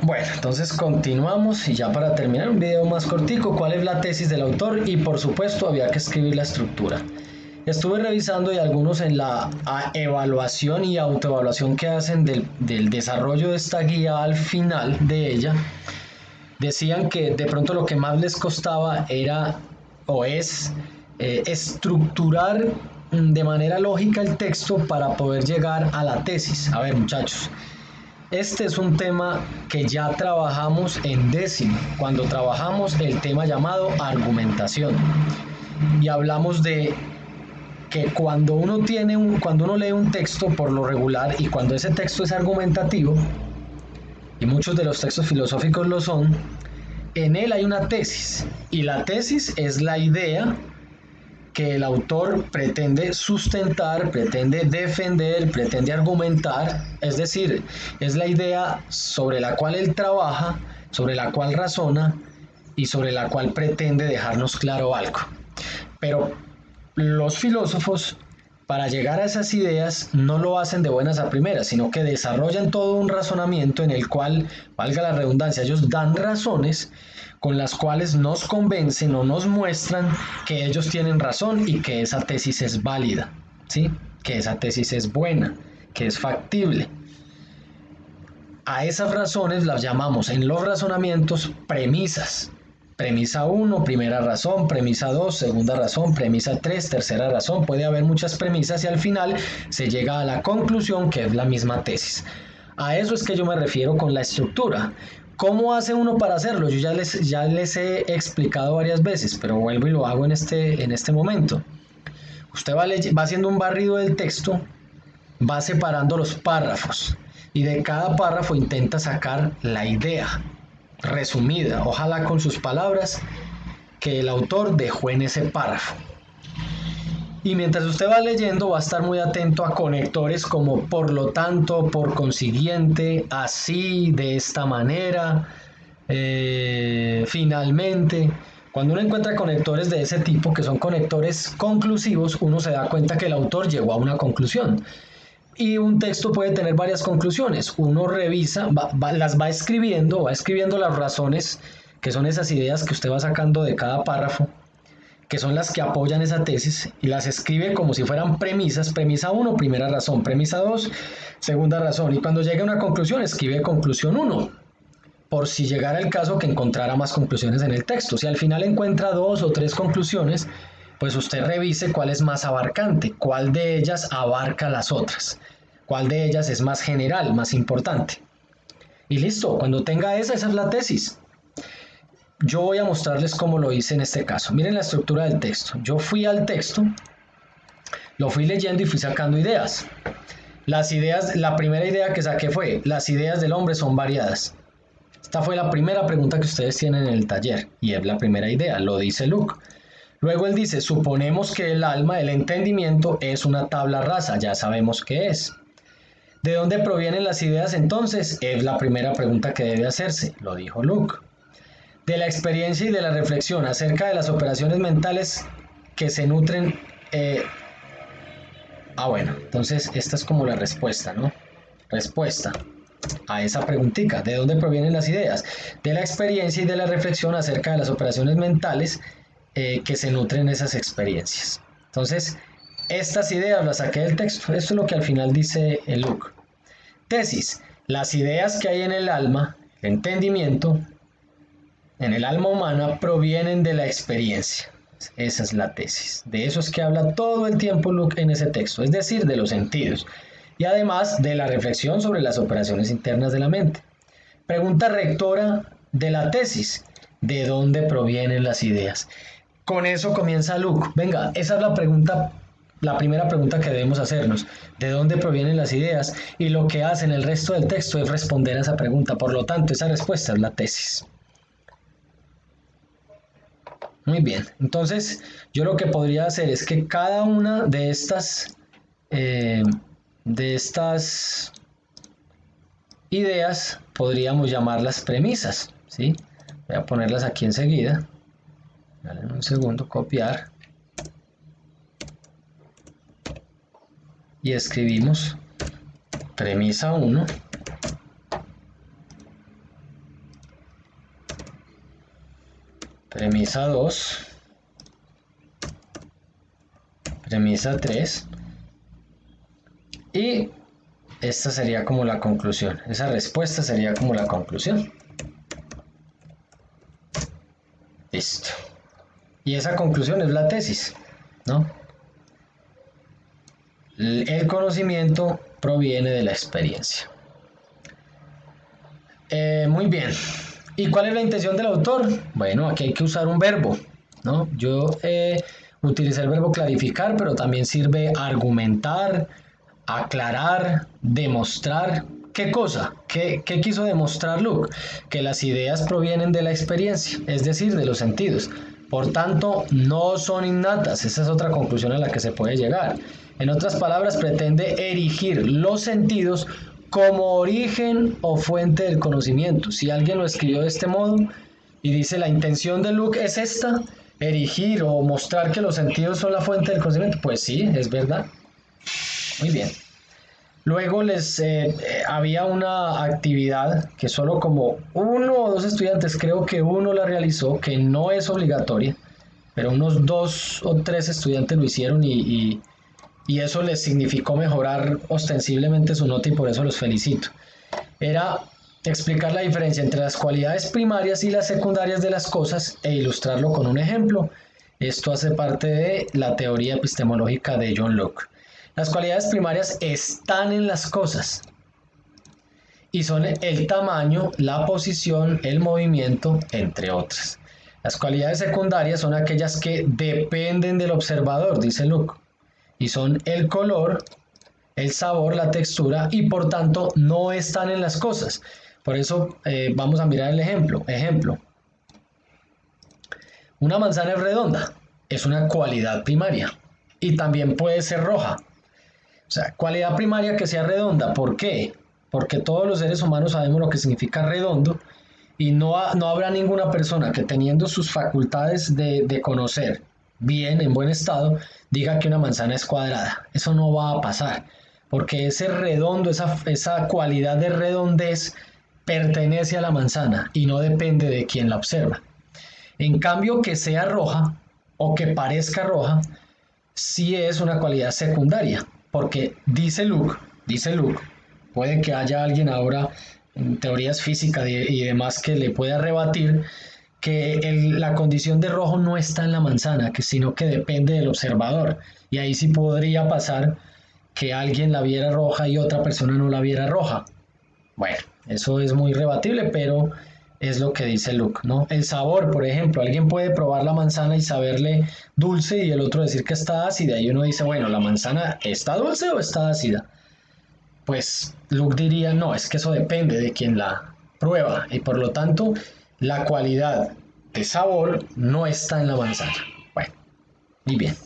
Bueno, entonces continuamos y ya para terminar un video más cortico, ¿cuál es la tesis del autor? Y por supuesto había que escribir la estructura. Estuve revisando y algunos en la evaluación y autoevaluación que hacen del desarrollo de esta guía al final de ella, decían que de pronto lo que más les costaba era o es estructurar de manera lógica el texto para poder llegar a la tesis. A ver, muchachos, este es un tema que ya trabajamos en décimo, cuando trabajamos el tema llamado argumentación. Y hablamos de que cuando cuando uno lee un texto por lo regular y cuando ese texto es argumentativo, y muchos de los textos filosóficos lo son, en él hay una tesis. Y la tesis es la idea que el autor pretende sustentar, pretende defender, pretende argumentar, es decir, es la idea sobre la cual él trabaja, sobre la cual razona y sobre la cual pretende dejarnos claro algo. Pero los filósofos, para llegar a esas ideas, no lo hacen de buenas a primeras, sino que desarrollan todo un razonamiento en el cual, valga la redundancia, ellos dan razones con las cuales nos convencen o nos muestran que ellos tienen razón y que esa tesis es válida, ¿sí? Que esa tesis es buena, que es factible. A esas razones las llamamos en los razonamientos premisas. Premisa 1, primera razón, premisa 2, segunda razón, premisa 3, tercera razón. Puede haber muchas premisas y al final se llega a la conclusión que es la misma tesis. A eso es que yo me refiero con la estructura. ¿Cómo hace uno para hacerlo? Yo ya les he explicado varias veces, pero vuelvo y lo hago en este momento. Usted va haciendo un barrido del texto, va separando los párrafos y de cada párrafo intenta sacar la idea resumida, ojalá con sus palabras, que el autor dejó en ese párrafo. Y mientras usted va leyendo va a estar muy atento a conectores como por lo tanto, por consiguiente, así, de esta manera, finalmente. Cuando uno encuentra conectores de ese tipo, que son conectores conclusivos, uno se da cuenta que el autor llegó a una conclusión. Y un texto puede tener varias conclusiones. Uno revisa, las va escribiendo las razones, que son esas ideas que usted va sacando de cada párrafo, que son las que apoyan esa tesis, y las escribe como si fueran premisas. Premisa 1, primera razón. Premisa 2, segunda razón. Y cuando llegue a una conclusión, escribe conclusión 1, por si llegara el caso que encontrara más conclusiones en el texto. Si al final encuentra 2 o 3 conclusiones, pues usted revise cuál es más abarcante, cuál de ellas abarca las otras, cuál de ellas es más general, más importante. Y listo, cuando tenga esa es la tesis. Yo voy a mostrarles cómo lo hice en este caso. Miren la estructura del texto. Yo fui al texto, lo fui leyendo y fui sacando ideas. La primera idea que saqué fue: las ideas del hombre son variadas. Esta fue la primera pregunta que ustedes tienen en el taller y es la primera idea, lo dice Luke. Luego él dice: suponemos que el alma, el entendimiento, es una tabla rasa. Ya sabemos qué es. ¿De dónde provienen las ideas entonces? Es la primera pregunta que debe hacerse, lo dijo Luke. De la experiencia y de la reflexión acerca de las operaciones mentales que se nutren. Bueno, entonces esta es como la respuesta, ¿no? Respuesta a esa preguntita: ¿de dónde provienen las ideas? De la experiencia y de la reflexión acerca de las operaciones mentales que se nutren esas experiencias. Entonces, estas ideas las saqué del texto. Esto es lo que al final dice el Luke. Tesis: las ideas que hay en el alma, el entendimiento, en el alma humana, provienen de la experiencia. Esa es la tesis. De eso es que habla todo el tiempo Luke en ese texto, es decir, de los sentidos. Y además de la reflexión sobre las operaciones internas de la mente. Pregunta rectora de la tesis: ¿de dónde provienen las ideas? Con eso comienza Luke. Venga, esa es la pregunta, la primera pregunta que debemos hacernos: ¿de dónde provienen las ideas? Y lo que hace en el resto del texto es responder a esa pregunta. Por lo tanto, esa respuesta es la tesis. Muy bien, entonces yo lo que podría hacer es que cada una de estas ideas podríamos llamarlas premisas, ¿sí? Voy a ponerlas aquí enseguida. Dale un segundo, copiar. Y escribimos premisa 1, premisa 2, premisa 3, y esta sería como la conclusión. Esa respuesta sería como la conclusión. Listo. Y esa conclusión es la tesis, ¿no? El conocimiento proviene de la experiencia. Muy bien. ¿Y cuál es la intención del autor? Bueno, aquí hay que usar un verbo, ¿no? Yo utilicé el verbo clarificar, pero también sirve argumentar, aclarar, demostrar. ¿Qué cosa? ¿Qué quiso demostrar Luke? Que las ideas provienen de la experiencia, es decir, de los sentidos. Por tanto, no son innatas. Esa es otra conclusión a la que se puede llegar. En otras palabras, pretende erigir los sentidos como origen o fuente del conocimiento. Si alguien lo escribió de este modo y dice la intención de Luke es esta, erigir o mostrar que los sentidos son la fuente del conocimiento, pues sí, es verdad. Muy bien. Luego había una actividad que solo como 1 o 2 estudiantes, creo que uno la realizó, que no es obligatoria, pero unos 2 o 3 estudiantes lo hicieron y eso les significó mejorar ostensiblemente su nota y por eso los felicito. Era explicar la diferencia entre las cualidades primarias y las secundarias de las cosas e ilustrarlo con un ejemplo. Esto hace parte de la teoría epistemológica de John Locke. Las cualidades primarias están en las cosas y son el tamaño, la posición, el movimiento, entre otras. Las cualidades secundarias son aquellas que dependen del observador, dice Locke, y son el color, el sabor, la textura y por tanto no están en las cosas. Por eso vamos a mirar el ejemplo. Ejemplo, una manzana es redonda, es una cualidad primaria y también puede ser roja. O sea, cualidad primaria que sea redonda. ¿Por qué? Porque todos los seres humanos sabemos lo que significa redondo y no habrá ninguna persona que teniendo sus facultades de conocer bien, en buen estado, diga que una manzana es cuadrada. Eso no va a pasar, porque ese redondo, esa cualidad de redondez pertenece a la manzana y no depende de quien la observa. En cambio, que sea roja o que parezca roja, sí es una cualidad secundaria, porque dice Luke, puede que haya alguien ahora en teorías físicas y demás que le pueda rebatir que la condición de rojo no está en la manzana, sino que depende del observador. Y ahí sí podría pasar que alguien la viera roja y otra persona no la viera roja. Bueno, eso es muy rebatible, pero es lo que dice Luke, ¿no? El sabor, por ejemplo, alguien puede probar la manzana y saberle dulce y el otro decir que está ácida. Y uno dice, bueno, ¿la manzana está dulce o está ácida? Pues Luke diría, no, es que eso depende de quien la prueba y por lo tanto la cualidad de sabor no está en la manzana. Bueno, muy bien.